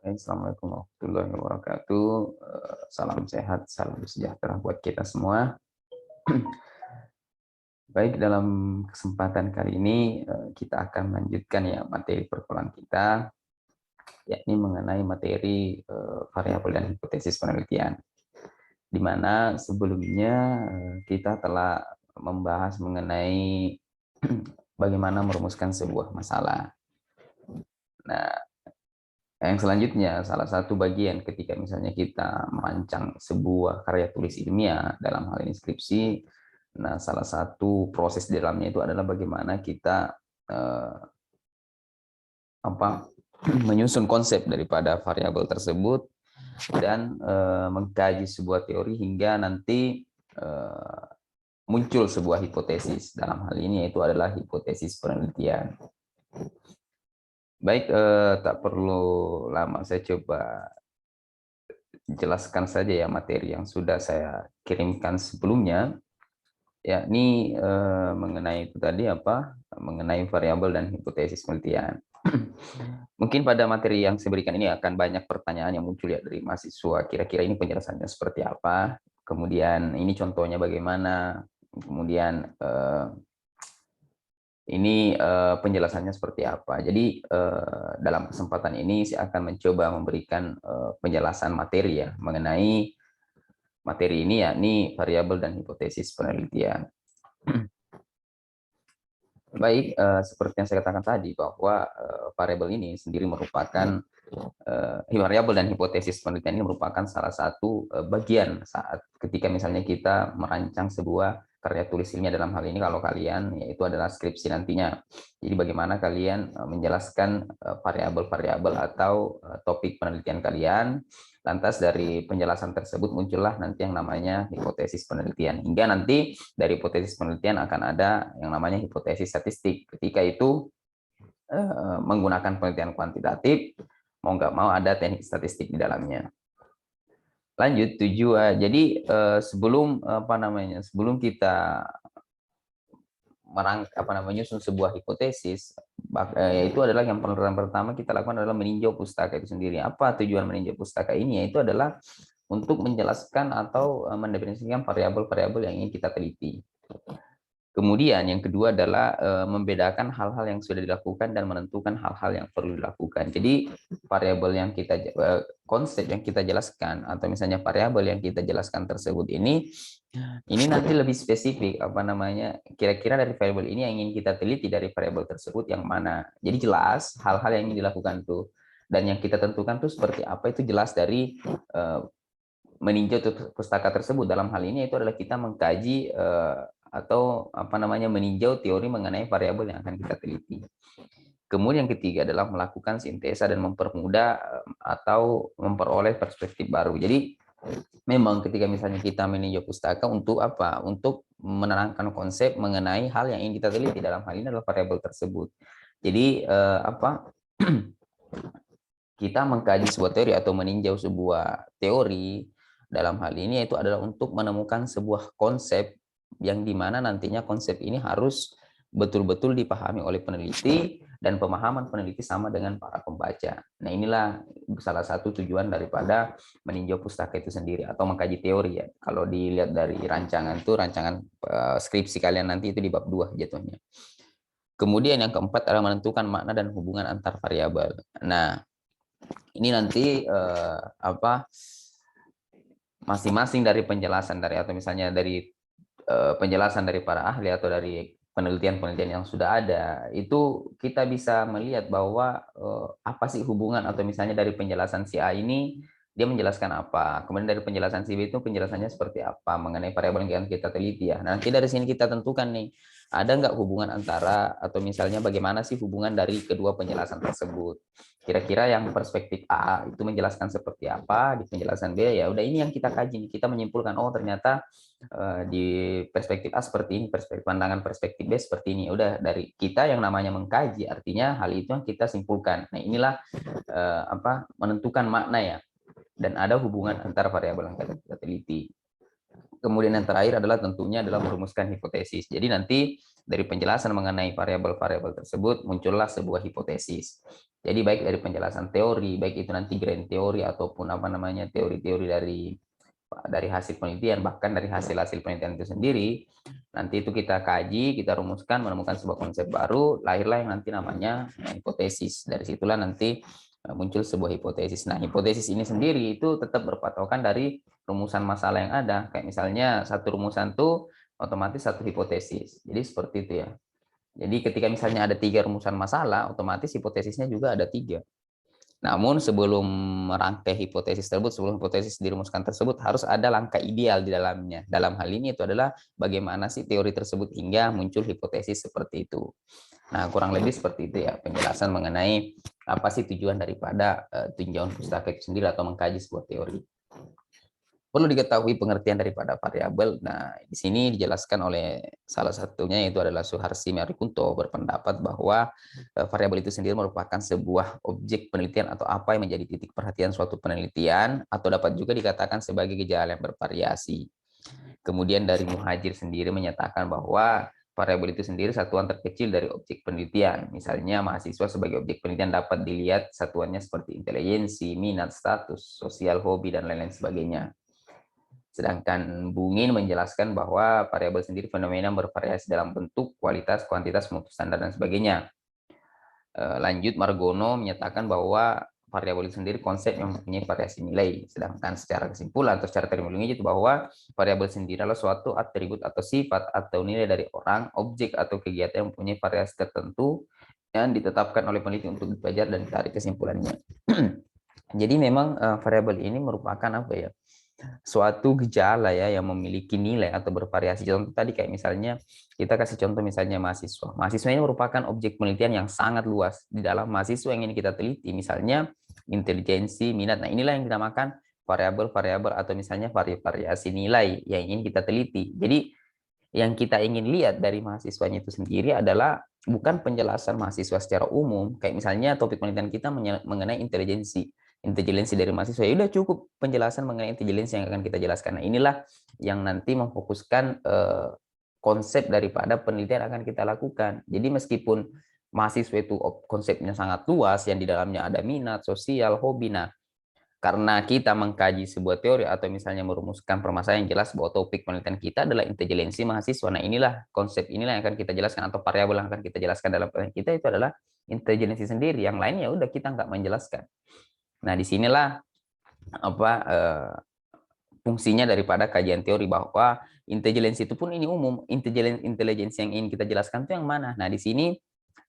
Assalamualaikum warahmatullahi wabarakatuh. Salam sehat, salam sejahtera buat kita semua. Baik, dalam kesempatan kali ini kita akan melanjutkan ya materi perkuliahan kita, yakni mengenai materi variabel dan hipotesis penelitian. Di mana sebelumnya kita telah membahas mengenai bagaimana merumuskan sebuah masalah. Nah, yang selanjutnya, salah satu bagian ketika misalnya kita merancang sebuah karya tulis ilmiah, dalam hal ini skripsi, nah salah satu proses di dalamnya itu adalah bagaimana kita menyusun konsep daripada variabel tersebut dan mengkaji sebuah teori hingga nanti muncul sebuah hipotesis. Dalam hal ini yaitu adalah hipotesis penelitian. Baik, tak perlu lama, saya coba jelaskan saja ya materi yang sudah saya kirimkan sebelumnya, yakni mengenai itu tadi mengenai variabel dan hipotesis penelitian. Mungkin pada materi yang saya berikan ini akan banyak pertanyaan yang muncul ya dari mahasiswa, kira-kira ini penjelasannya seperti apa, kemudian ini contohnya bagaimana, kemudian ini penjelasannya seperti apa. Jadi dalam kesempatan ini saya akan mencoba memberikan penjelasan materi ya mengenai materi ini, yakni variabel dan hipotesis penelitian. Baik, seperti yang saya katakan tadi bahwa variabel ini sendiri merupakan variabel dan hipotesis penelitian ini merupakan salah satu bagian saat ketika misalnya kita merancang sebuah karya tulis ilmiah, dalam hal ini kalau kalian yaitu adalah skripsi nantinya. Jadi bagaimana kalian menjelaskan variabel-variabel atau topik penelitian kalian, lantas dari penjelasan tersebut muncullah nanti yang namanya hipotesis penelitian, hingga nanti dari hipotesis penelitian akan ada yang namanya hipotesis statistik. Ketika itu menggunakan penelitian kuantitatif, mau nggak mau ada teknik statistik di dalamnya. Lanjut tujuan. Jadi sebelum sebelum kita menyusun sebuah hipotesis, itu adalah yang pertama kita lakukan adalah meninjau pustaka itu sendiri. Apa tujuan meninjau pustaka ini? Yaitu adalah untuk menjelaskan atau mendefinisikan variabel-variabel yang ingin kita teliti. Kemudian yang kedua adalah membedakan hal-hal yang sudah dilakukan dan menentukan hal-hal yang perlu dilakukan. Jadi variabel yang kita konsep yang kita jelaskan atau misalnya variabel yang kita jelaskan tersebut ini nanti lebih spesifik kira-kira dari variabel ini yang ingin kita teliti dari variabel tersebut yang mana. Jadi jelas hal-hal yang ingin dilakukan tuh, dan yang kita tentukan tuh seperti apa itu jelas dari meninjau pustaka tersebut. Dalam hal ini itu adalah kita mengkaji atau meninjau teori mengenai variabel yang akan kita teliti. Kemudian yang ketiga adalah melakukan sintesa dan mempermudah atau memperoleh perspektif baru. Jadi memang ketika misalnya kita meninjau pustaka untuk apa? Untuk menerangkan konsep mengenai hal yang ingin kita teliti, dalam hal ini adalah variabel tersebut. Jadi kita mengkaji sebuah teori atau meninjau sebuah teori, dalam hal ini itu adalah untuk menemukan sebuah konsep yang dimana nantinya konsep ini harus betul-betul dipahami oleh peneliti dan pemahaman peneliti sama dengan para pembaca. Nah, inilah salah satu tujuan daripada meninjau pustaka itu sendiri atau mengkaji teori ya. Kalau dilihat dari rancangan skripsi kalian nanti itu di bab 2 jatuhnya. Kemudian yang keempat adalah menentukan makna dan hubungan antar variabel. Nah, ini nanti masing-masing dari penjelasan atau misalnya dari penjelasan dari para ahli atau dari penelitian-penelitian yang sudah ada, itu kita bisa melihat bahwa apa sih hubungan, atau misalnya dari penjelasan si A ini dia menjelaskan apa, kemudian dari penjelasan si B itu penjelasannya seperti apa mengenai variabel yang kita teliti ya. Nanti dari sini kita tentukan nih, ada nggak hubungan antara, atau misalnya bagaimana sih hubungan dari kedua penjelasan tersebut. Kira-kira yang perspektif A itu menjelaskan seperti apa, di penjelasan B ya udah ini yang kita kaji, kita menyimpulkan oh ternyata di perspektif A seperti ini, pandangan perspektif B seperti ini. Udah dari kita yang namanya mengkaji, artinya hal itu yang kita simpulkan. Nah, inilah menentukan makna ya, dan ada hubungan antara variabel yang kita teliti. Kemudian yang terakhir adalah tentunya adalah merumuskan hipotesis. Jadi nanti dari penjelasan mengenai variabel-variabel tersebut muncullah sebuah hipotesis. Jadi baik dari penjelasan teori, baik itu nanti grand teori ataupun apa namanya teori-teori dari hasil penelitian, bahkan dari hasil-hasil penelitian itu sendiri, nanti itu kita kaji, kita rumuskan, menemukan sebuah konsep baru, lahirlah yang nanti namanya hipotesis. Dari situlah nanti muncul sebuah hipotesis. Nah, hipotesis ini sendiri itu tetap berpatokan dari rumusan masalah yang ada. Kayak misalnya satu rumusan tuh otomatis satu hipotesis. Jadi seperti itu ya. Jadi ketika misalnya ada 3 rumusan masalah, otomatis hipotesisnya juga ada 3. Namun sebelum merangkai hipotesis tersebut, sebelum hipotesis dirumuskan tersebut, harus ada langkah ideal di dalamnya. Dalam hal ini itu adalah bagaimana sih teori tersebut hingga muncul hipotesis seperti itu. Nah, kurang lebih seperti itu ya penjelasan mengenai apa sih tujuan daripada tinjauan pustaka itu sendiri atau mengkaji sebuah teori. Perlu diketahui pengertian daripada variabel. Nah, di sini dijelaskan oleh salah satunya yaitu adalah Suharsi Marikunto berpendapat bahwa variabel itu sendiri merupakan sebuah objek penelitian atau apa yang menjadi titik perhatian suatu penelitian atau dapat juga dikatakan sebagai gejala yang bervariasi. Kemudian dari Muhajir sendiri menyatakan bahwa variabel itu sendiri satuan terkecil dari objek penelitian. Misalnya mahasiswa sebagai objek penelitian dapat dilihat satuannya seperti intelijensi, minat, status, sosial, hobi, dan lain-lain sebagainya. Sedangkan Bungin menjelaskan bahwa variabel sendiri fenomena bervariasi dalam bentuk, kualitas, kuantitas, mutu standar, dan sebagainya. Lanjut, Margono menyatakan bahwa variabel itu sendiri konsep yang mempunyai variasi nilai. Sedangkan secara kesimpulan atau secara terminologi itu bahwa variabel sendiri adalah suatu atribut atau sifat atau nilai dari orang, objek, atau kegiatan yang mempunyai variasi tertentu yang ditetapkan oleh peneliti untuk dipelajari dan ditarik kesimpulannya. Jadi memang variabel ini merupakan apa ya? Suatu gejala ya yang memiliki nilai atau bervariasi. Contoh tadi kayak misalnya kita kasih contoh misalnya mahasiswa. Mahasiswa ini merupakan objek penelitian yang sangat luas. Di dalam mahasiswa yang ingin kita teliti misalnya intelijensi, minat. Nah, inilah yang dinamakan variabel-variabel atau misalnya variasi nilai yang ingin kita teliti. Jadi yang kita ingin lihat dari mahasiswanya itu sendiri adalah bukan penjelasan mahasiswa secara umum, kayak misalnya topik penelitian kita mengenai intelijensi dari mahasiswa, ya udah cukup penjelasan mengenai intelijensi yang akan kita jelaskan. Nah, inilah yang nanti memfokuskan konsep daripada penelitian akan kita lakukan. Jadi meskipun mahasiswa itu konsepnya sangat luas, yang di dalamnya ada minat, sosial, hobi, nah karena kita mengkaji sebuah teori atau misalnya merumuskan permasalahan yang jelas bahwa topik penelitian kita adalah intelijensi mahasiswa. Nah, inilah konsep inilah yang akan kita jelaskan atau variabel yang akan kita jelaskan dalam penelitian kita itu adalah intelijensi sendiri. Yang lainnya udah kita nggak menjelaskan. Nah, disinilah apa fungsinya daripada kajian teori bahwa intelijensi itu pun ini umum. Intelijensi yang ingin kita jelaskan itu yang mana? Nah, di sini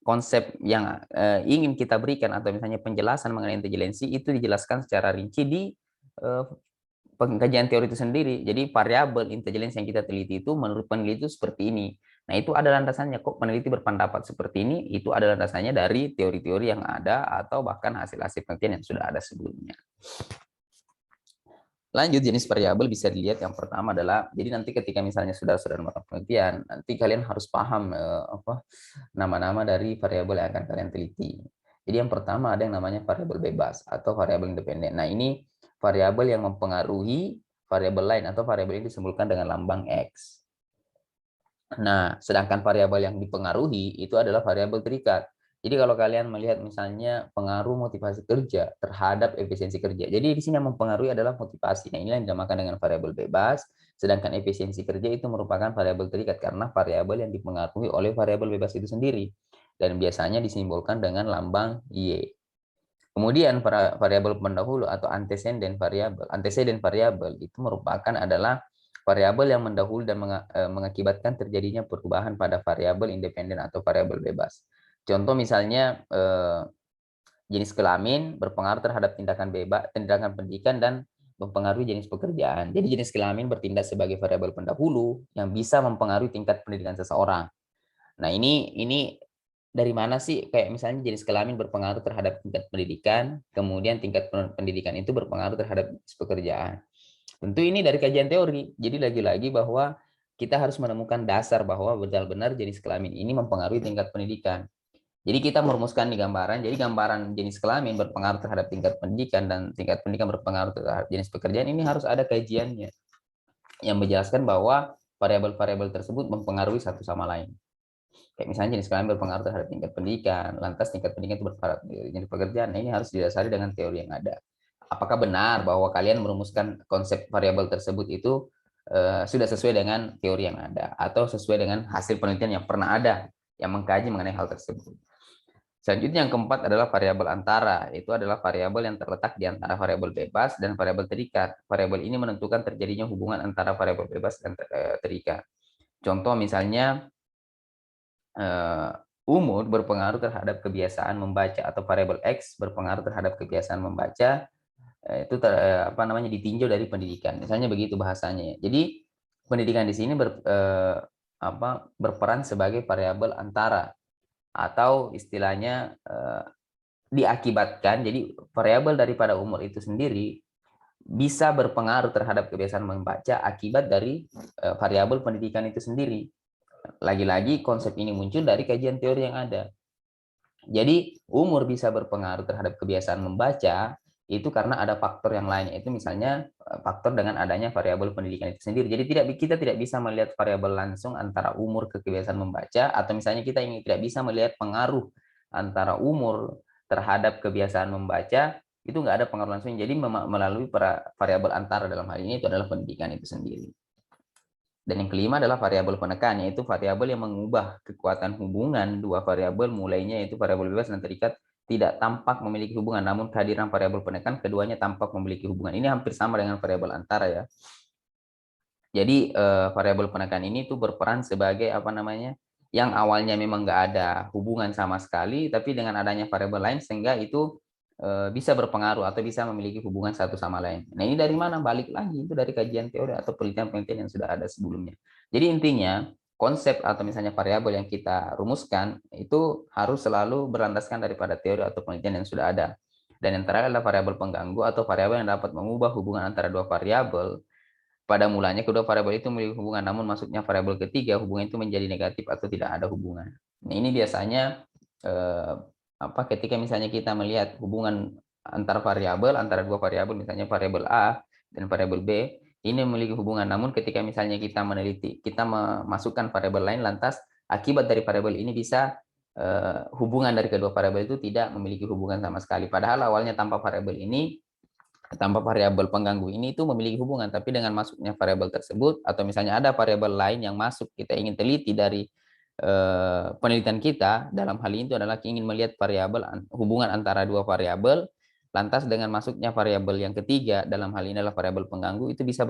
konsep yang ingin kita berikan atau misalnya penjelasan mengenai intelijensi itu dijelaskan secara rinci di pengkajian teori itu sendiri. Jadi variabel intelijensi yang kita teliti itu menurut peneliti itu seperti ini. Nah, itu ada landasannya kok peneliti berpendapat seperti ini, itu ada landasannya dari teori-teori yang ada atau bahkan hasil-hasil penelitian yang sudah ada sebelumnya. Lanjut, jenis variabel bisa dilihat yang pertama adalah, jadi nanti ketika misalnya sudah melakukan penelitian, nanti kalian harus paham nama-nama dari variabel yang akan kalian teliti. Jadi yang pertama ada yang namanya variabel bebas atau variabel independen. Nah, ini variabel yang mempengaruhi variabel lain atau variabel ini disimbolkan dengan lambang X. Nah, sedangkan variabel yang dipengaruhi itu adalah variabel terikat. Jadi kalau kalian melihat misalnya pengaruh motivasi kerja terhadap efisiensi kerja. Jadi di sini yang mempengaruhi adalah motivasi. Nah, inilah yang dinamakan dengan variabel bebas, sedangkan efisiensi kerja itu merupakan variabel terikat karena variabel yang dipengaruhi oleh variabel bebas itu sendiri. Dan biasanya disimbolkan dengan lambang Y. Kemudian variabel pendahulu atau antecedent variabel itu merupakan adalah variabel yang mendahului dan mengakibatkan terjadinya perubahan pada variabel independen atau variabel bebas. Contoh misalnya jenis kelamin berpengaruh terhadap tindakan pendidikan dan mempengaruhi jenis pekerjaan. Jadi jenis kelamin bertindak sebagai variabel pendahulu yang bisa mempengaruhi tingkat pendidikan seseorang. Nah, ini dari mana sih kayak misalnya jenis kelamin berpengaruh terhadap tingkat pendidikan, kemudian tingkat pendidikan itu berpengaruh terhadap jenis pekerjaan. Tentu ini dari kajian teori. Jadi lagi-lagi bahwa kita harus menemukan dasar bahwa benar-benar jenis kelamin ini mempengaruhi tingkat pendidikan. Jadi kita merumuskan di gambaran, jadi gambaran jenis kelamin berpengaruh terhadap tingkat pendidikan dan tingkat pendidikan berpengaruh terhadap jenis pekerjaan, ini harus ada kajiannya yang menjelaskan bahwa variabel-variabel tersebut mempengaruhi satu sama lain. Kayak misalnya jenis kelamin berpengaruh terhadap tingkat pendidikan, lantas tingkat pendidikan itu berpengaruh jenis pekerjaan. Nah, ini harus didasari dengan teori yang ada. Apakah benar bahwa kalian merumuskan konsep variabel tersebut itu sudah sesuai dengan teori yang ada atau sesuai dengan hasil penelitian yang pernah ada yang mengkaji mengenai hal tersebut. Selanjutnya yang keempat adalah variabel antara. Itu adalah variabel yang terletak di antara variabel bebas dan variabel terikat. Variabel ini menentukan terjadinya hubungan antara variabel bebas dan terikat. Contoh misalnya umur berpengaruh terhadap kebiasaan membaca atau variabel X berpengaruh terhadap kebiasaan membaca, itu ditinjau dari pendidikan. Misalnya begitu bahasanya. Jadi pendidikan di sini berperan sebagai variabel antara atau istilahnya diakibatkan. Jadi variabel daripada umur itu sendiri bisa berpengaruh terhadap kebiasaan membaca akibat dari variabel pendidikan itu sendiri. Lagi-lagi konsep ini muncul dari kajian teori yang ada. Jadi umur bisa berpengaruh terhadap kebiasaan membaca itu karena ada faktor yang lain, itu misalnya faktor dengan adanya variabel pendidikan itu sendiri. Jadi kita tidak bisa melihat variabel langsung antara umur ke kebiasaan membaca, atau misalnya kita tidak bisa melihat pengaruh antara umur terhadap kebiasaan membaca, itu nggak ada pengaruh langsung. Jadi melalui variabel antara dalam hal ini itu adalah pendidikan itu sendiri. Dan yang kelima adalah variabel penekan, yaitu variabel yang mengubah kekuatan hubungan dua variabel, mulainya yaitu variabel bebas dan terikat tidak tampak memiliki hubungan, namun kehadiran variabel penekan keduanya tampak memiliki hubungan. Ini hampir sama dengan variabel antara ya. Jadi variabel penekan ini tuh berperan sebagai yang awalnya memang nggak ada hubungan sama sekali, tapi dengan adanya variabel lain sehingga itu bisa berpengaruh atau bisa memiliki hubungan satu sama lain. Nah, ini dari mana? Balik lagi itu dari kajian teori atau penelitian-penelitian yang sudah ada sebelumnya. Jadi intinya konsep atau misalnya variabel yang kita rumuskan itu harus selalu berlandaskan daripada teori atau penelitian yang sudah ada. Dan yang terakhir adalah variabel pengganggu atau variabel yang dapat mengubah hubungan antara dua variabel. Pada mulanya kedua variabel itu memiliki hubungan, namun masuknya variabel ketiga hubungan itu menjadi negatif atau tidak ada hubungan. Nah, ini biasanya ketika misalnya kita melihat hubungan antar variabel, antara dua variabel, misalnya variabel A dan variabel B, ini memiliki hubungan. Namun ketika misalnya kita meneliti, kita memasukkan variabel lain, lantas akibat dari variabel ini bisa hubungan dari kedua variabel itu tidak memiliki hubungan sama sekali. Padahal awalnya tanpa variabel pengganggu ini itu memiliki hubungan, tapi dengan masuknya variabel tersebut atau misalnya ada variabel lain yang masuk, kita ingin teliti dari penelitian kita dalam hal ini itu adalah ingin melihat variabel hubungan antara dua variabel, lantas dengan masuknya variabel yang ketiga dalam hal ini adalah variabel pengganggu, itu bisa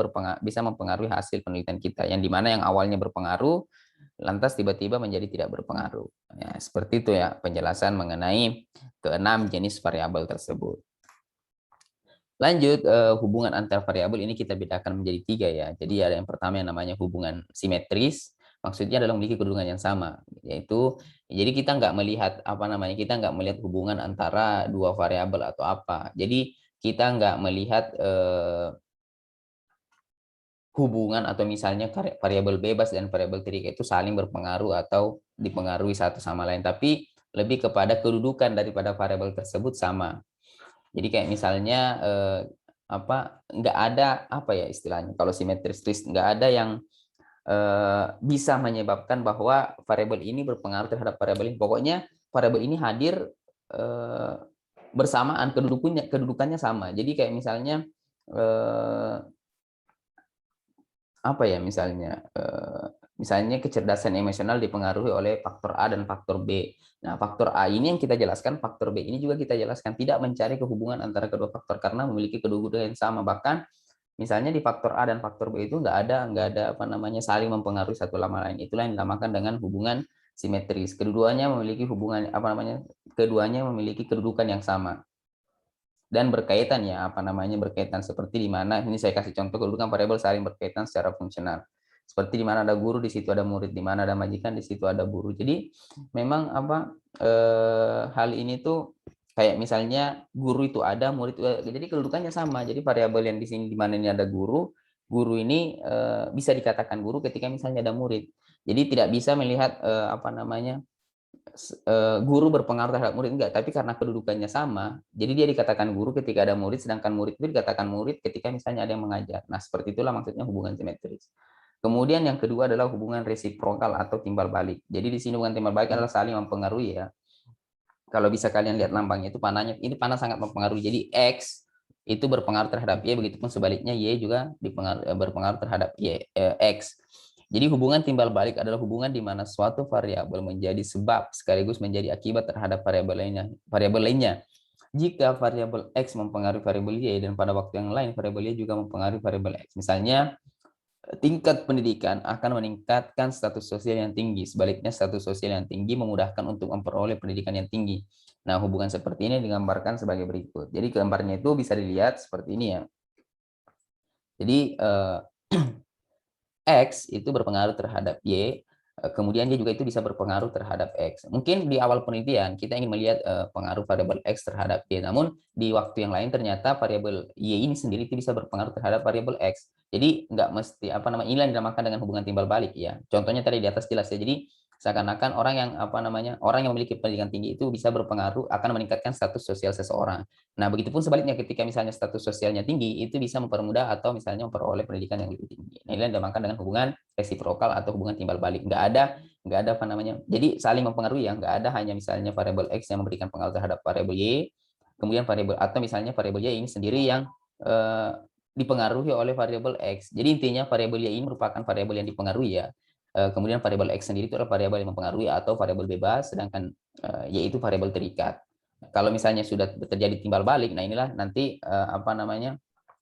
mempengaruhi hasil penelitian kita, yang dimana yang awalnya berpengaruh lantas tiba-tiba menjadi tidak berpengaruh. Ya, seperti itu ya penjelasan mengenai keenam jenis variabel tersebut. Lanjut, hubungan antar variabel ini kita bedakan menjadi tiga ya. Jadi ada yang pertama yang namanya hubungan simetris, maksudnya adalah memiliki kedudukan yang sama, yaitu jadi kita nggak melihat kita nggak melihat hubungan antara dua variabel atau apa. Jadi kita nggak melihat hubungan atau misalnya variabel bebas dan variabel terikat itu saling berpengaruh atau dipengaruhi satu sama lain, tapi lebih kepada kedudukan daripada variabel tersebut sama. Jadi kayak misalnya nggak ada ya istilahnya, kalau simetris nggak ada yang bisa menyebabkan bahwa variabel ini berpengaruh terhadap variabel ini. Pokoknya variabel ini hadir bersamaan, kedudukannya sama. Jadi kayak misalnya misalnya kecerdasan emosional dipengaruhi oleh faktor A dan faktor B. Nah, faktor A ini yang kita jelaskan, faktor B ini juga kita jelaskan, tidak mencari kehubungan antara kedua faktor karena memiliki kedudukan yang sama. Bahkan misalnya di faktor A dan faktor B itu nggak ada saling mempengaruhi satu sama lain. Itulah yang dinamakan dengan hubungan simetris. Keduanya memiliki keduanya memiliki kedudukan yang sama dan berkaitan berkaitan seperti di mana ini saya kasih contoh kedudukan variabel saling berkaitan secara fungsional. Seperti di mana ada guru di situ ada murid, di mana ada majikan di situ ada buruh. Jadi memang hal ini tuh kayak misalnya guru itu ada, murid itu ada, jadi kedudukannya sama. Jadi variabel yang di sini di mana ini ada guru ini bisa dikatakan guru ketika misalnya ada murid. Jadi tidak bisa melihat guru berpengaruh terhadap murid, enggak, tapi karena kedudukannya sama, jadi dia dikatakan guru ketika ada murid, sedangkan murid itu dikatakan murid ketika misalnya ada yang mengajar. Nah, seperti itulah maksudnya hubungan simetris. Kemudian yang kedua adalah hubungan resiprokal atau timbal balik. Jadi di sini hubungan timbal balik adalah saling mempengaruhi ya. Kalau bisa kalian lihat lambangnya itu panahnya, ini panah sangat mempengaruhi. Jadi X itu berpengaruh terhadap Y, begitupun sebaliknya Y juga berpengaruh terhadap X. Jadi hubungan timbal balik adalah hubungan di mana suatu variabel menjadi sebab sekaligus menjadi akibat terhadap variabel lainnya. Jika variabel X mempengaruhi variabel Y dan pada waktu yang lain variabel Y juga mempengaruhi variabel X. Misalnya tingkat pendidikan akan meningkatkan status sosial yang tinggi. Sebaliknya, status sosial yang tinggi memudahkan untuk memperoleh pendidikan yang tinggi. Nah, hubungan seperti ini digambarkan sebagai berikut. Jadi, gambarnya itu bisa dilihat seperti ini ya. Jadi, X itu berpengaruh terhadap Y, kemudian Y juga itu bisa berpengaruh terhadap X. Mungkin di awal penelitian kita ingin melihat pengaruh variabel X terhadap Y, namun di waktu yang lain ternyata variabel Y ini sendiri itu bisa berpengaruh terhadap variabel X. Jadi nggak mesti inilah yang dinamakan dengan hubungan timbal balik ya. Contohnya tadi di atas jelas ya. Jadi seakan-akan orang yang memiliki pendidikan tinggi itu bisa berpengaruh akan meningkatkan status sosial seseorang. Nah, begitupun sebaliknya ketika misalnya status sosialnya tinggi, itu bisa mempermudah atau misalnya memperoleh pendidikan yang lebih tinggi. Nah, ini yang dinamakan dengan hubungan resiprokal atau hubungan timbal balik. Nggak ada jadi saling mempengaruhi ya, nggak ada hanya misalnya variabel X yang memberikan pengaruh terhadap variabel Y, kemudian atau misalnya variabel Y ini sendiri yang eh, dipengaruhi oleh variabel X. Jadi intinya variabel Y ini merupakan variabel yang dipengaruhi ya. Kemudian variabel X sendiri itu adalah variabel yang mempengaruhi atau variabel bebas, sedangkan Y itu variabel terikat. Kalau misalnya sudah terjadi timbal balik, nah inilah nanti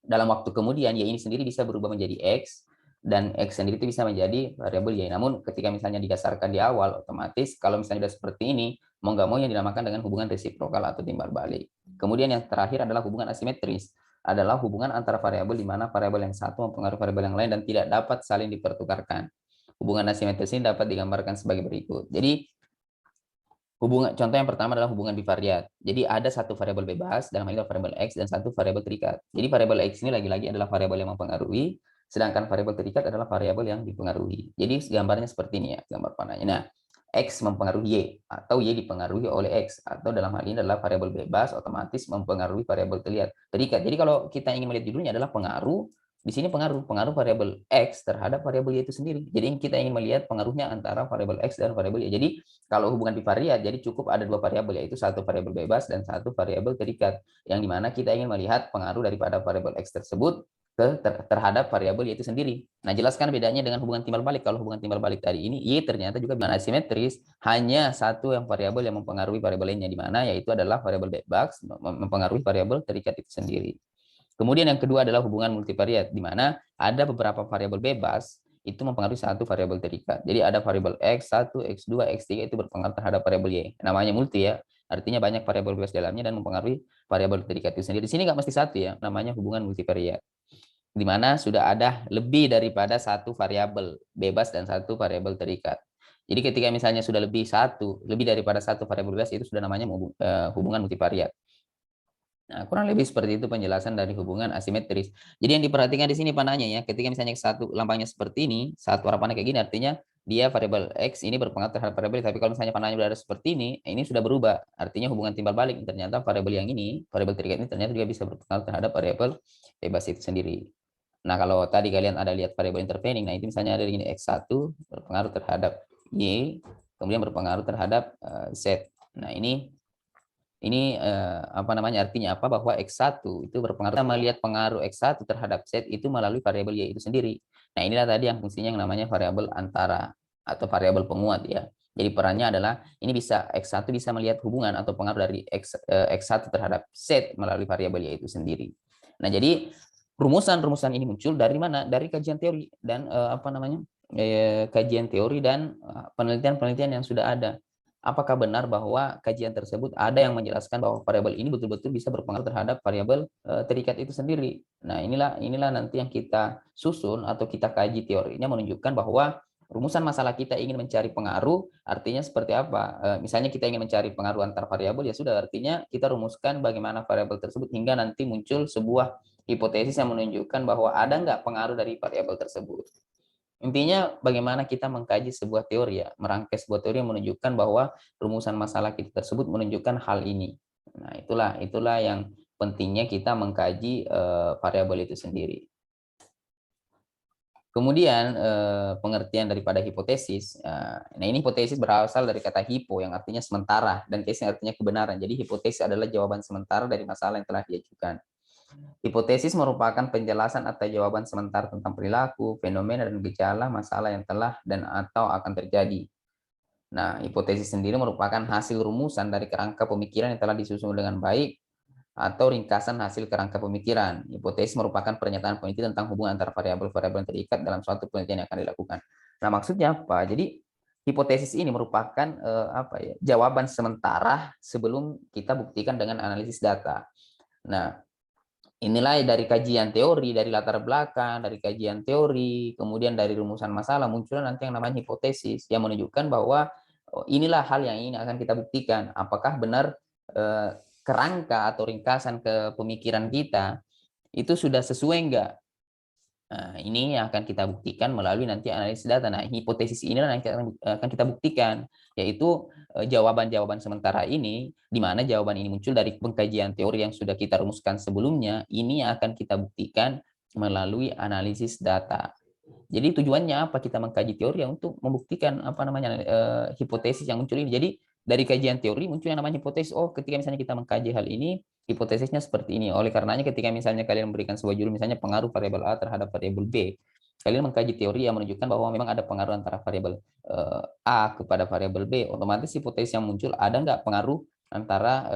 dalam waktu kemudian Y ini sendiri bisa berubah menjadi X dan X sendiri itu bisa menjadi variabel Y. Namun ketika misalnya didasarkan di awal, otomatis kalau misalnya sudah seperti ini, mau nggak mau yang dinamakan dengan hubungan resiprokal atau timbal balik. Kemudian yang terakhir adalah hubungan asimetris, adalah hubungan antara variabel di mana variabel yang satu mempengaruhi variabel yang lain dan tidak dapat saling dipertukarkan. Hubungan asimetris ini dapat digambarkan sebagai berikut. Jadi contoh yang pertama adalah hubungan bivariat. Jadi ada satu variabel bebas, dalam hal ini variabel X, dan satu variabel terikat. Jadi variabel X ini lagi-lagi adalah variabel yang mempengaruhi, sedangkan variabel terikat adalah variabel yang dipengaruhi. Jadi gambarnya seperti ini ya, gambar panahnya. Nah, X mempengaruhi Y, atau Y dipengaruhi oleh X, atau dalam hal ini adalah variabel bebas, otomatis mempengaruhi variabel terikat. Jadi kalau kita ingin melihat judulnya adalah pengaruh, di sini pengaruh variabel X terhadap variabel Y itu sendiri. Jadi kita ingin melihat pengaruhnya antara variabel X dan variabel Y. Jadi kalau hubungan bivariat, jadi cukup ada dua variabel, yaitu satu variabel bebas dan satu variabel terikat, yang dimana kita ingin melihat pengaruh daripada variabel X tersebut terhadap variabel Y itu sendiri. Nah, jelaskan bedanya dengan hubungan timbal balik. Kalau hubungan timbal balik tadi ini, Y ternyata juga dengan asimetris, hanya satu yang variabel yang mempengaruhi variabel lainnya, di mana yaitu adalah variabel bebas mempengaruhi variabel terikat itu sendiri. Kemudian yang kedua adalah hubungan multivariat, di mana ada beberapa variabel bebas itu mempengaruhi satu variabel terikat. Jadi ada variabel X1, X2, X3 itu berpengaruh terhadap variabel Y. Namanya multi ya, artinya banyak variabel bebas dalamnya dan mempengaruhi variabel terikat itu sendiri. Di sini nggak mesti satu ya, namanya hubungan multivariat. Di mana sudah ada lebih daripada satu variabel bebas dan satu variabel terikat. Jadi ketika misalnya sudah lebih daripada satu variabel bebas, itu sudah namanya hubungan multivariat. Nah, kurang lebih seperti itu penjelasan dari hubungan asimetris. Jadi yang diperhatikan di sini panahnya ya, ketika misalnya satu lambangnya seperti ini, satu arah panah kayak gini, artinya dia variabel X ini berpengaruh terhadap variabel, tapi kalau misalnya panahnya berada seperti ini sudah berubah. Artinya hubungan timbal balik, ternyata variabel yang ini, variabel terikat ini ternyata juga bisa berpengaruh terhadap variabel bebas itu sendiri. Nah, kalau tadi kalian ada lihat variabel intervening, nah itu misalnya ada ini X1 berpengaruh terhadap Y, kemudian berpengaruh terhadap Z. Nah, ini artinya apa, bahwa X1 itu berpengaruh. Kita melihat pengaruh X1 terhadap Z itu melalui variabel Y itu sendiri. Nah, inilah tadi yang fungsinya yang namanya variabel antara atau variabel penguat ya. Jadi perannya adalah ini bisa X1 bisa melihat hubungan atau pengaruh dari X1 terhadap Z melalui variabel Y itu sendiri. Nah, jadi rumusan-rumusan ini muncul dari mana? Dari kajian teori dan kajian teori dan penelitian-penelitian yang sudah ada. Apakah benar bahwa kajian tersebut ada yang menjelaskan bahwa variabel ini betul-betul bisa berpengaruh terhadap variabel terikat itu sendiri. Nah, inilah nanti yang kita susun atau kita kaji teorinya, menunjukkan bahwa rumusan masalah kita ingin mencari pengaruh, artinya seperti apa? Misalnya kita ingin mencari pengaruh antar variabel, ya sudah, artinya kita rumuskan bagaimana variabel tersebut hingga nanti muncul sebuah hipotesis yang menunjukkan bahwa ada nggak pengaruh dari variabel tersebut. Intinya bagaimana kita mengkaji sebuah teori ya, merangkai sebuah teori yang menunjukkan bahwa rumusan masalah kita tersebut menunjukkan hal ini. Nah, itulah yang pentingnya kita mengkaji variabel itu sendiri. Kemudian pengertian daripada hipotesis. Nah, ini hipotesis berasal dari kata hipo yang artinya sementara dan tesis artinya kebenaran. Jadi hipotesis adalah jawaban sementara dari masalah yang telah diajukan. Hipotesis merupakan penjelasan atau jawaban sementara tentang perilaku, fenomena dan gejala masalah yang telah dan atau akan terjadi. Nah, hipotesis sendiri merupakan hasil rumusan dari kerangka pemikiran yang telah disusun dengan baik atau ringkasan hasil kerangka pemikiran. Hipotesis merupakan pernyataan peneliti tentang hubungan antara variabel-variabel yang terikat dalam suatu penelitian yang akan dilakukan. Nah, maksudnya apa? Jadi hipotesis ini merupakan jawaban sementara sebelum kita buktikan dengan analisis data. Nah, inilah dari kajian teori, dari latar belakang, dari kajian teori, kemudian dari rumusan masalah muncul nanti yang namanya hipotesis yang menunjukkan bahwa inilah hal yang ini akan kita buktikan. Apakah benar kerangka atau ringkasan ke pemikiran kita itu sudah sesuai enggak? Nah, ini yang akan kita buktikan melalui nanti analisis data. Nah, hipotesis ini yang akan kita buktikan, yaitu jawaban-jawaban sementara ini, di mana jawaban ini muncul dari pengkajian teori yang sudah kita rumuskan sebelumnya, ini akan kita buktikan melalui analisis data. Jadi tujuannya apa kita mengkaji teori ya untuk membuktikan hipotesis yang muncul ini. Jadi dari kajian teori muncul yang namanya hipotesis. Oh, ketika misalnya kita mengkaji hal ini, hipotesisnya seperti ini. Oleh karenanya ketika misalnya kalian memberikan sebuah judul misalnya pengaruh variabel A terhadap variabel B, kalian mengkaji teori yang menunjukkan bahwa memang ada pengaruh antara variabel A kepada variabel B. Otomatis hipotesis yang muncul ada nggak pengaruh antara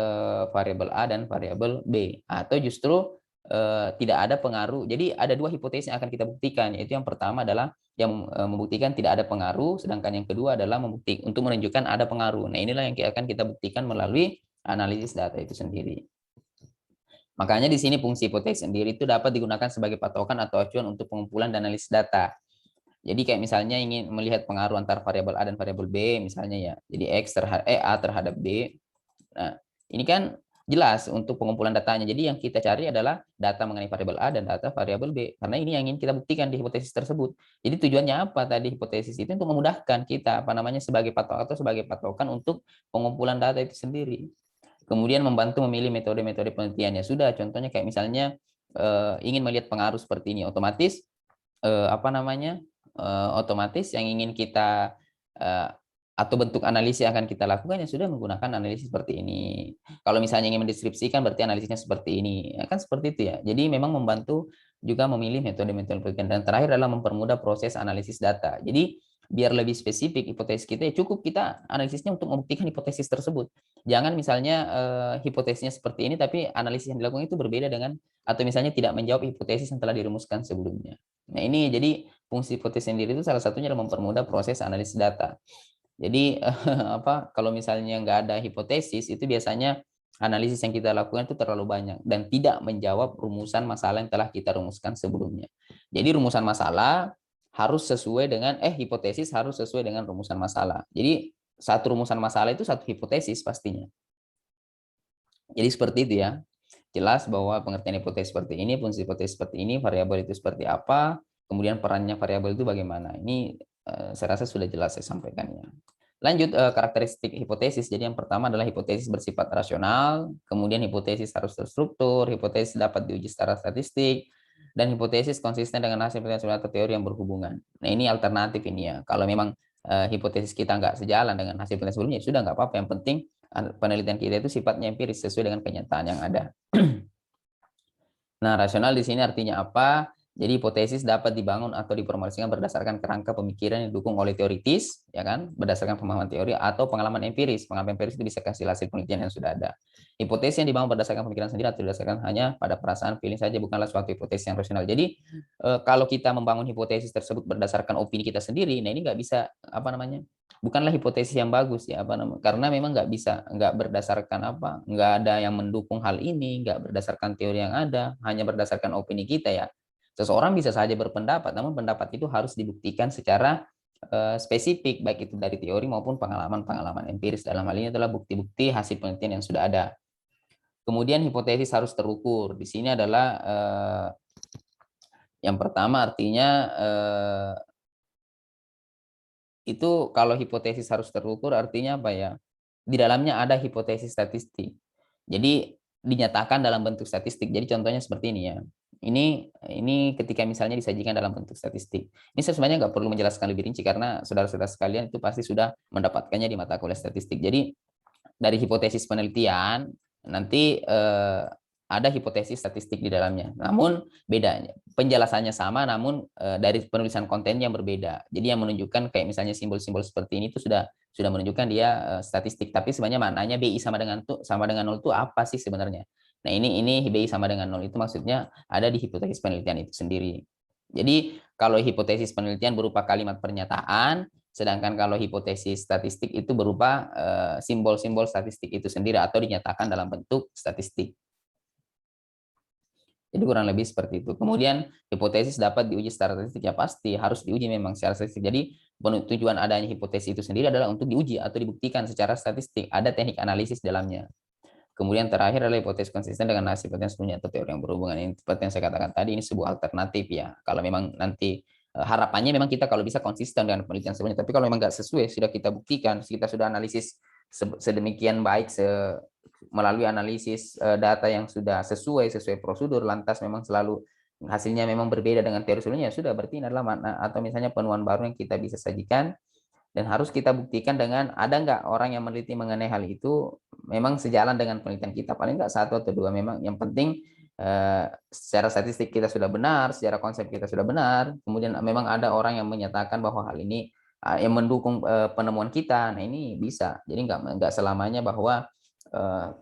variabel A dan variabel B, atau justru tidak ada pengaruh. Jadi ada dua hipotesis yang akan kita buktikan, yaitu yang pertama adalah yang membuktikan tidak ada pengaruh, sedangkan yang kedua adalah membuktikan untuk menunjukkan ada pengaruh. Nah, inilah yang akan kita buktikan melalui analisis data itu sendiri. Makanya di sini fungsi hipotesis sendiri itu dapat digunakan sebagai patokan atau acuan untuk pengumpulan dan analisis data. Jadi kayak misalnya ingin melihat pengaruh antara variabel A dan variabel B misalnya ya. Jadi A terhadap B. Nah, ini kan jelas untuk pengumpulan datanya. Jadi yang kita cari adalah data mengenai variabel A dan data variabel B. Karena ini yang ingin kita buktikan di hipotesis tersebut. Jadi tujuannya apa tadi hipotesis itu untuk memudahkan kita sebagai patokan atau sebagai patokan untuk pengumpulan data itu sendiri. Kemudian membantu memilih metode-metode penelitian. Ya sudah, contohnya kayak misalnya ingin melihat pengaruh seperti ini, otomatis otomatis yang ingin kita atau bentuk analisis yang akan kita lakukan ya sudah menggunakan analisis seperti ini. Kalau misalnya ingin mendeskripsikan berarti analisisnya seperti ini. Ya kan seperti itu ya. Jadi memang membantu juga memilih metode-metode penelitian. Dan terakhir adalah mempermudah proses analisis data. Jadi biar lebih spesifik hipotesis kita ya cukup kita analisisnya untuk membuktikan hipotesis tersebut. Jangan misalnya hipotesisnya seperti ini tapi analisis yang dilakukan itu berbeda dengan atau misalnya tidak menjawab hipotesis yang telah dirumuskan sebelumnya. Nah, ini jadi fungsi hipotesis sendiri itu salah satunya adalah mempermudah proses analisis data. Jadi kalau misalnya nggak ada hipotesis itu biasanya analisis yang kita lakukan itu terlalu banyak dan tidak menjawab rumusan masalah yang telah kita rumuskan sebelumnya. Jadi rumusan masalah harus sesuai dengan hipotesis harus sesuai dengan rumusan masalah. Jadi satu rumusan masalah itu satu hipotesis pastinya. Jadi seperti itu ya. Jelas bahwa pengertian hipotesis seperti ini, fungsi hipotesis seperti ini, variabel itu seperti apa, kemudian perannya variabel itu bagaimana. Ini saya rasa sudah jelas saya sampaikan ya. Lanjut karakteristik hipotesis. Jadi yang pertama adalah hipotesis bersifat rasional, kemudian hipotesis harus terstruktur, hipotesis dapat diuji secara statistik, dan hipotesis konsisten dengan hasil penelitian atau teori yang berhubungan. Nah, ini alternatif ini ya. Kalau memang hipotesis kita nggak sejalan dengan hasil penelitian sebelumnya, sudah nggak apa-apa. Yang penting penelitian kita itu sifatnya empiris sesuai dengan kenyataan yang ada. Nah, rasional di sini artinya apa? Jadi hipotesis dapat dibangun atau diformulasikan berdasarkan kerangka pemikiran yang didukung oleh teoritis, ya kan? Berdasarkan pemahaman teori atau pengalaman empiris. Pengalaman empiris itu bisa hasil penelitian yang sudah ada. Hipotesis yang dibangun berdasarkan pemikiran sendiri atau berdasarkan hanya pada perasaan feeling saja bukanlah suatu hipotesis yang rasional. Jadi kalau kita membangun hipotesis tersebut berdasarkan opini kita sendiri, nah ini nggak bisa bukanlah hipotesis yang bagus ya karena memang nggak berdasarkan nggak ada yang mendukung hal ini, nggak berdasarkan teori yang ada, hanya berdasarkan opini kita ya. Seseorang bisa saja berpendapat, namun pendapat itu harus dibuktikan secara spesifik, baik itu dari teori maupun pengalaman-pengalaman empiris. Dalam hal ini adalah bukti-bukti hasil penelitian yang sudah ada. Kemudian hipotesis harus terukur. Di sini adalah yang pertama artinya itu kalau hipotesis harus terukur artinya apa ya? Di dalamnya ada hipotesis statistik. Jadi dinyatakan dalam bentuk statistik. Jadi contohnya seperti ini ya. Ini ketika misalnya disajikan dalam bentuk statistik. Ini sebenarnya nggak perlu menjelaskan lebih rinci karena saudara-saudara sekalian itu pasti sudah mendapatkannya di mata kuliah statistik. Jadi dari hipotesis penelitian nanti ada hipotesis statistik di dalamnya. Namun bedanya penjelasannya sama, namun dari penulisan kontennya yang berbeda. Jadi yang menunjukkan kayak misalnya simbol-simbol seperti ini itu sudah menunjukkan dia statistik. Tapi sebenarnya maknanya BI sama dengan nol itu apa sih sebenarnya? Nah ini BI sama dengan nol itu maksudnya ada di hipotesis penelitian itu sendiri. Jadi kalau hipotesis penelitian berupa kalimat pernyataan, sedangkan kalau hipotesis statistik itu berupa simbol-simbol statistik itu sendiri atau dinyatakan dalam bentuk statistik. Jadi kurang lebih seperti itu. Kemudian hipotesis dapat diuji secara statistik, ya pasti harus diuji memang secara statistik. Jadi tujuan adanya hipotesis itu sendiri adalah untuk diuji atau dibuktikan secara statistik. Ada teknik analisis dalamnya. Kemudian terakhir adalah hipotesis konsisten dengan hasil penelitian sebelumnya atau teori yang berhubungan. Ini seperti yang saya katakan tadi, ini sebuah alternatif ya. Kalau memang nanti harapannya memang kita kalau bisa konsisten dengan penelitian sebelumnya. Tapi kalau memang nggak sesuai, sudah kita buktikan, kita sudah analisis sedemikian baik melalui analisis data yang sudah sesuai prosedur, lantas memang selalu hasilnya memang berbeda dengan teori sebelumnya, sudah berarti ini adalah makna atau misalnya penemuan baru yang kita bisa sajikan. Dan harus kita buktikan dengan ada nggak orang yang meneliti mengenai hal itu memang sejalan dengan penelitian kita, paling nggak satu atau dua. Memang yang penting secara statistik kita sudah benar, secara konsep kita sudah benar, kemudian memang ada orang yang menyatakan bahwa hal ini yang mendukung penemuan kita. Nah ini bisa, jadi nggak selamanya bahwa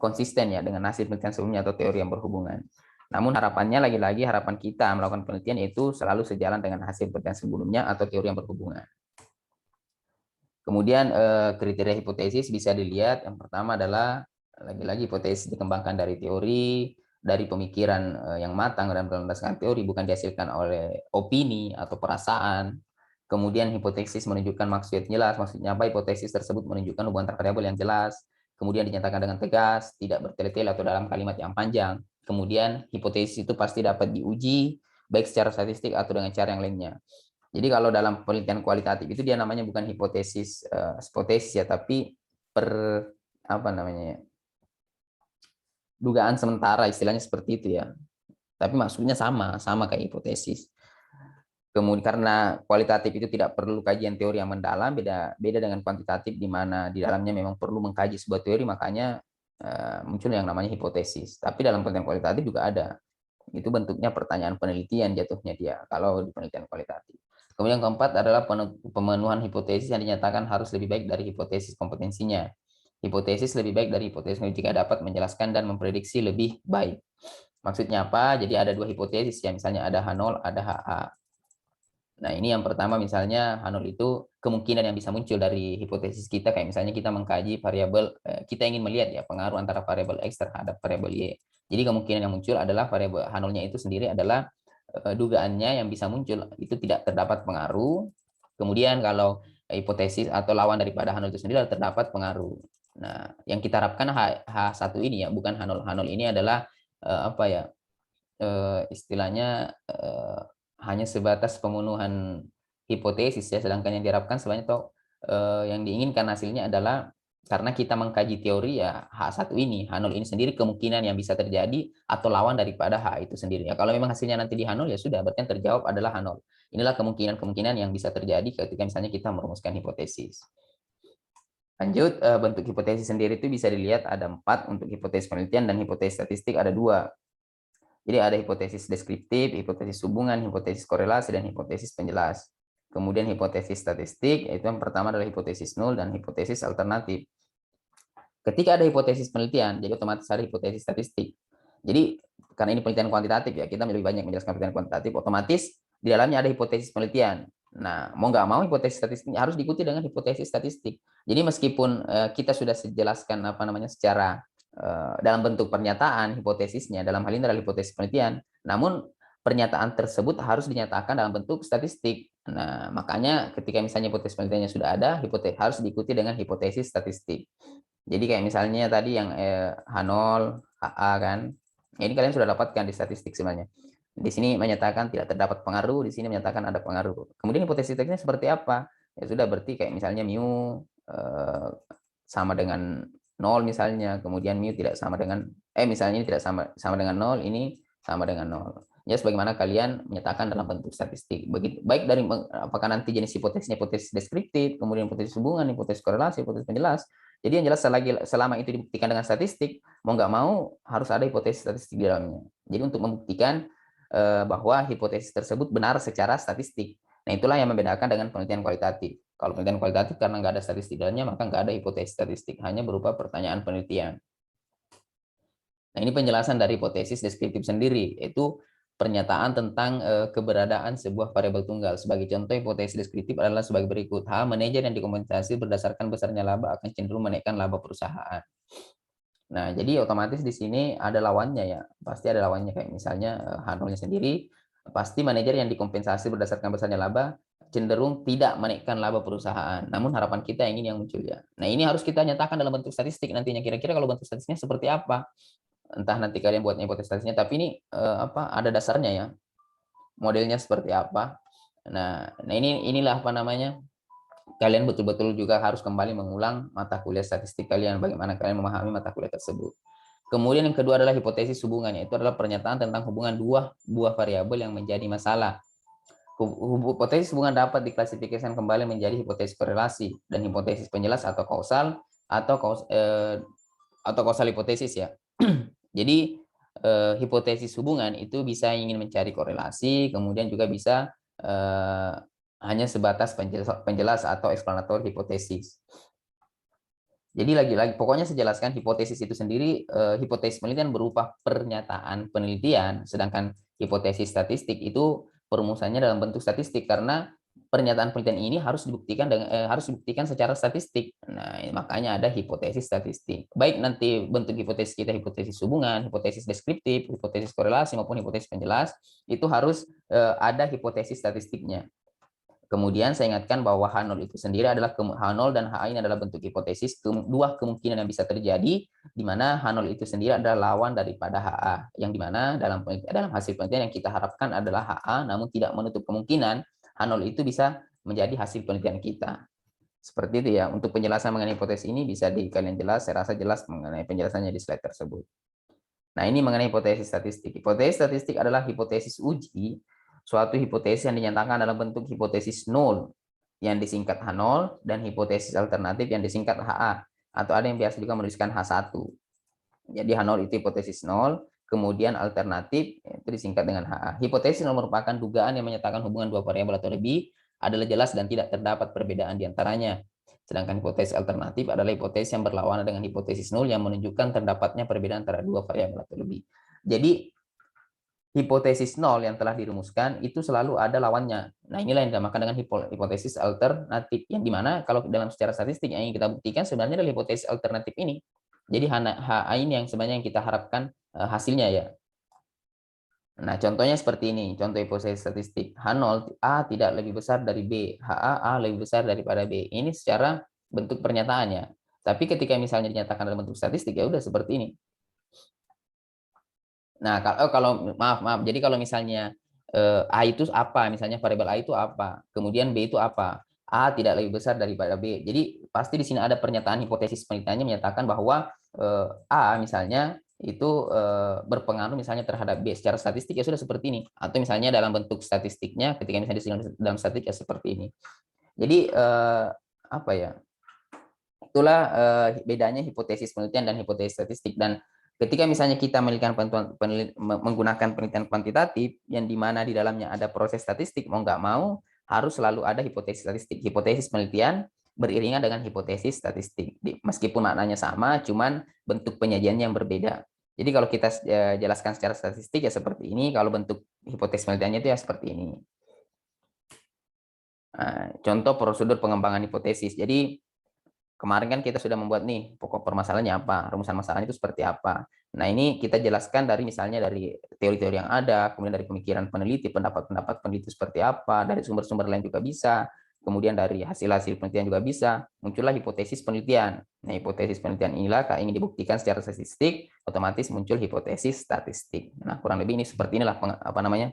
konsisten ya dengan hasil penelitian sebelumnya atau teori yang berhubungan. Namun harapannya lagi-lagi harapan kita melakukan penelitian itu selalu sejalan dengan hasil penelitian sebelumnya atau teori yang berhubungan. Kemudian kriteria hipotesis bisa dilihat. Yang pertama adalah lagi-lagi hipotesis dikembangkan dari teori, dari pemikiran yang matang dan berlandaskan teori, bukan dihasilkan oleh opini atau perasaan. Kemudian hipotesis menunjukkan maksud jelas. Maksudnya apa? Hipotesis tersebut menunjukkan hubungan antar variabel yang jelas. Kemudian dinyatakan dengan tegas, tidak bertele-tele atau dalam kalimat yang panjang. Kemudian hipotesis itu pasti dapat diuji baik secara statistik atau dengan cara yang lainnya. Jadi kalau dalam penelitian kualitatif itu dia namanya bukan hipotesis hipotesis ya, tapi per apa namanya dugaan sementara, istilahnya seperti itu ya. Tapi maksudnya sama kayak hipotesis. Kemudian karena kualitatif itu tidak perlu kajian teori yang mendalam, beda dengan kuantitatif di mana di dalamnya memang perlu mengkaji sebuah teori, makanya muncul yang namanya hipotesis. Tapi dalam penelitian kualitatif juga ada. Itu bentuknya pertanyaan penelitian jatuhnya dia kalau di penelitian kualitatif. Kemudian yang keempat adalah pemenuhan hipotesis yang dinyatakan harus lebih baik dari hipotesis kompetensinya. Hipotesis lebih baik dari hipotesis jika dapat menjelaskan dan memprediksi lebih baik. Maksudnya apa? Jadi ada dua hipotesis ya, misalnya ada H0, ada HA. Nah ini yang pertama misalnya H0 itu kemungkinan yang bisa muncul dari hipotesis kita, kayak misalnya kita mengkaji variabel, kita ingin melihat ya pengaruh antara variabel X terhadap variabel Y. Jadi kemungkinan yang muncul adalah variabel H0-nya itu sendiri adalah dugaannya yang bisa muncul itu tidak terdapat pengaruh. Kemudian kalau hipotesis atau lawan daripada H0 itu sendiri terdapat pengaruh. Nah, yang kita harapkan H1 ini ya, bukan H0. H0 ini adalah apa ya? Istilahnya hanya sebatas pemenuhan hipotesis ya, sedangkan yang diharapkan sebenarnya yang diinginkan hasilnya adalah karena kita mengkaji teori ya H1 ini, H0 ini sendiri kemungkinan yang bisa terjadi atau lawan daripada H itu sendiri. Ya, kalau memang hasilnya nanti di H0 ya sudah, berarti yang terjawab adalah H0. Inilah kemungkinan-kemungkinan yang bisa terjadi ketika misalnya kita merumuskan hipotesis. Lanjut, bentuk hipotesis sendiri itu bisa dilihat ada 4 untuk hipotesis penelitian, dan hipotesis statistik ada 2. Jadi ada hipotesis deskriptif, hipotesis hubungan, hipotesis korelasi, dan hipotesis penjelas. Kemudian hipotesis statistik, yaitu yang pertama adalah hipotesis nol dan hipotesis alternatif. Ketika ada hipotesis penelitian, jadi otomatis ada hipotesis statistik. Jadi karena ini penelitian kuantitatif ya, kita lebih banyak menjelaskan penelitian kuantitatif, otomatis di dalamnya ada hipotesis penelitian. Nah, mau nggak mau hipotesis statistik harus diikuti dengan hipotesis statistik. Jadi meskipun kita sudah jelaskan apa namanya secara dalam bentuk pernyataan hipotesisnya, dalam hal ini adalah hipotesis penelitian, namun pernyataan tersebut harus dinyatakan dalam bentuk statistik. Nah, makanya ketika misalnya hipotesis penelitiannya sudah ada, hipotesis harus diikuti dengan hipotesis statistik. Jadi kayak misalnya tadi yang H0, HA kan, ini kalian sudah dapatkan di statistik sebenarnya. Di sini menyatakan tidak terdapat pengaruh, di sini menyatakan ada pengaruh. Kemudian hipotesis statistiknya seperti apa? Ya sudah, berarti kayak misalnya mu sama dengan 0 misalnya, kemudian mu tidak sama dengan misalnya ini tidak sama dengan 0, ini sama dengan 0. Ya, sebagaimana kalian menyatakan dalam bentuk statistik. Begitu, baik dari apakah nanti jenis hipotesisnya hipotesis deskriptif, kemudian hipotesis hubungan, hipotesis korelasi, hipotesis penjelas. Jadi yang jelas selama itu dibuktikan dengan statistik, mau nggak mau harus ada hipotesis statistik di dalamnya. Jadi untuk membuktikan bahwa hipotesis tersebut benar secara statistik. Nah, itulah yang membedakan dengan penelitian kualitatif. Kalau penelitian kualitatif karena nggak ada statistik dalamnya, maka nggak ada hipotesis statistik, hanya berupa pertanyaan penelitian. Nah, ini penjelasan dari hipotesis deskriptif sendiri, yaitu pernyataan tentang keberadaan sebuah variabel tunggal. Sebagai contoh, hipotesis deskriptif adalah sebagai berikut. Manajer yang dikompensasi berdasarkan besarnya laba akan cenderung menaikkan laba perusahaan. Nah, jadi otomatis di sini ada lawannya ya. Pasti ada lawannya, kayak misalnya H0-nya sendiri, pasti manajer yang dikompensasi berdasarkan besarnya laba cenderung tidak menaikkan laba perusahaan. Namun harapan kita yang ini yang muncul ya. Nah, ini harus kita nyatakan dalam bentuk statistik nantinya. Kira-kira kalau bentuk statistiknya seperti apa? Entah nanti kalian buat hipotesis statistiknya, tapi ini ada dasarnya ya, modelnya seperti apa. Nah inilah apa namanya, kalian betul-betul juga harus kembali mengulang mata kuliah statistik kalian, bagaimana kalian memahami mata kuliah tersebut. Kemudian yang kedua adalah hipotesis hubungannya, itu adalah pernyataan tentang hubungan dua buah variabel yang menjadi masalah. Hipotesis hubungan dapat diklasifikasikan kembali menjadi hipotesis korelasi dan hipotesis penjelas atau kausal atau kausal hipotesis ya. Jadi hipotesis hubungan itu bisa ingin mencari korelasi, kemudian juga bisa hanya sebatas penjelas atau eksplanator hipotesis. Jadi lagi-lagi pokoknya saya jelaskan hipotesis itu sendiri, hipotesis penelitian berupa pernyataan penelitian, sedangkan hipotesis statistik itu perumusannya dalam bentuk statistik karena pernyataan penelitian ini harus dibuktikan secara statistik. Nah, makanya ada hipotesis statistik. Baik nanti bentuk hipotesis kita hipotesis hubungan, hipotesis deskriptif, hipotesis korelasi maupun hipotesis penjelas, itu harus ada hipotesis statistiknya. Kemudian saya ingatkan bahwa H0 itu sendiri adalah H0 dan HA ini adalah bentuk hipotesis, dua kemungkinan yang bisa terjadi, di mana H0 itu sendiri adalah lawan daripada HA, yang di mana dalam hasil penelitian yang kita harapkan adalah HA, namun tidak menutup kemungkinan H0 itu bisa menjadi hasil penelitian kita. Seperti itu ya. Untuk penjelasan mengenai hipotesis ini bisa kalian jelas, saya rasa jelas mengenai penjelasannya di slide tersebut. Nah, ini mengenai hipotesis statistik. Hipotesis statistik adalah hipotesis uji, suatu hipotesis yang dinyatakan dalam bentuk hipotesis nol yang disingkat H0 dan hipotesis alternatif yang disingkat HA, atau ada yang biasa juga menuliskan H1. Jadi H0 itu hipotesis nol, kemudian alternatif itu disingkat dengan HA. Hipotesis nol merupakan dugaan yang menyatakan hubungan dua variabel atau lebih adalah jelas dan tidak terdapat perbedaan di antaranya. Sedangkan hipotesis alternatif adalah hipotesis yang berlawanan dengan hipotesis nol yang menunjukkan terdapatnya perbedaan antara dua variabel atau lebih. Jadi hipotesis nol yang telah dirumuskan itu selalu ada lawannya. Nah, inilah yang dinamakan dengan hipotesis alternatif, yang dimana kalau dalam secara statistik yang ingin kita buktikan sebenarnya adalah hipotesis alternatif ini. Jadi HA ini yang sebenarnya yang kita harapkan hasilnya ya. Nah, contohnya seperti ini, contoh hipotesis statistik. H0 A tidak lebih besar dari B, A lebih besar daripada B. Ini secara bentuk pernyataannya. Tapi ketika misalnya dinyatakan dalam bentuk statistik, ya udah seperti ini. Nah, kalau maaf, jadi kalau misalnya A itu apa, misalnya variabel A itu apa, kemudian B itu apa, A tidak lebih besar daripada B. Jadi pasti di sini ada pernyataan hipotesis penelitiannya menyatakan bahwa A misalnya itu berpengaruh misalnya terhadap B. Secara statistik ya sudah seperti ini. Atau misalnya dalam bentuk statistiknya, ketika misalnya dalam statistik ya seperti ini. Jadi apa ya? Itulah bedanya hipotesis penelitian dan hipotesis statistik. Dan ketika misalnya kita menggunakan penelitian kuantitatif yang dimana di dalamnya ada proses statistik, mau nggak mau harus selalu ada hipotesis statistik. Hipotesis penelitian beriringan dengan hipotesis statistik. Meskipun maknanya sama, cuman bentuk penyajiannya yang berbeda. Jadi kalau kita jelaskan secara statistik ya seperti ini, kalau bentuk hipotesis penelitiannya itu ya seperti ini. Nah, contoh prosedur pengembangan hipotesis. Jadi kemarin kan kita sudah membuat nih pokok permasalahannya apa, rumusan masalahnya itu seperti apa. Nah, ini kita jelaskan dari misalnya dari teori-teori yang ada, kemudian dari pemikiran peneliti, pendapat-pendapat peneliti seperti apa, dari sumber-sumber lain juga bisa, kemudian dari hasil-hasil penelitian juga bisa, muncullah hipotesis penelitian. Nah, hipotesis penelitian inilah kalau ingin dibuktikan secara statistik, otomatis muncul hipotesis statistik. Nah, kurang lebih ini seperti inilah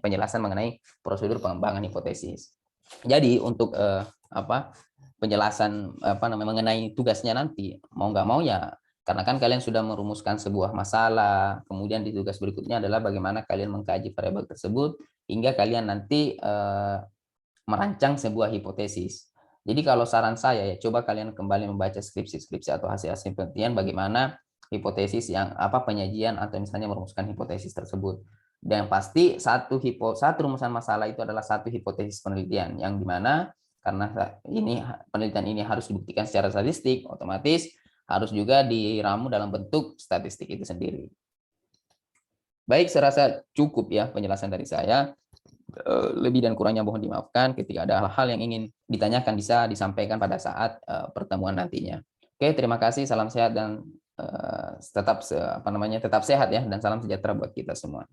penjelasan mengenai prosedur pengembangan hipotesis. Jadi untuk penjelasan mengenai tugasnya nanti mau nggak mau ya Karena kan kalian sudah merumuskan sebuah masalah, kemudian di tugas berikutnya adalah bagaimana kalian mengkaji variabel tersebut hingga kalian nanti merancang sebuah hipotesis. Jadi kalau saran saya ya coba kalian kembali membaca skripsi-skripsi atau hasil-hasil penelitian bagaimana hipotesis yang apa penyajian atau misalnya merumuskan hipotesis tersebut. Dan yang pasti satu rumusan masalah itu adalah satu hipotesis penelitian yang dimana karena ini penelitian ini harus dibuktikan secara statistik, otomatis harus juga diramu dalam bentuk statistik itu sendiri. Baik, saya rasa cukup ya penjelasan dari saya. Lebih dan kurangnya mohon dimaafkan. Ketika ada hal-hal yang ingin ditanyakan bisa disampaikan pada saat pertemuan nantinya. Oke, terima kasih. Salam sehat dan tetap sehat ya dan salam sejahtera buat kita semua.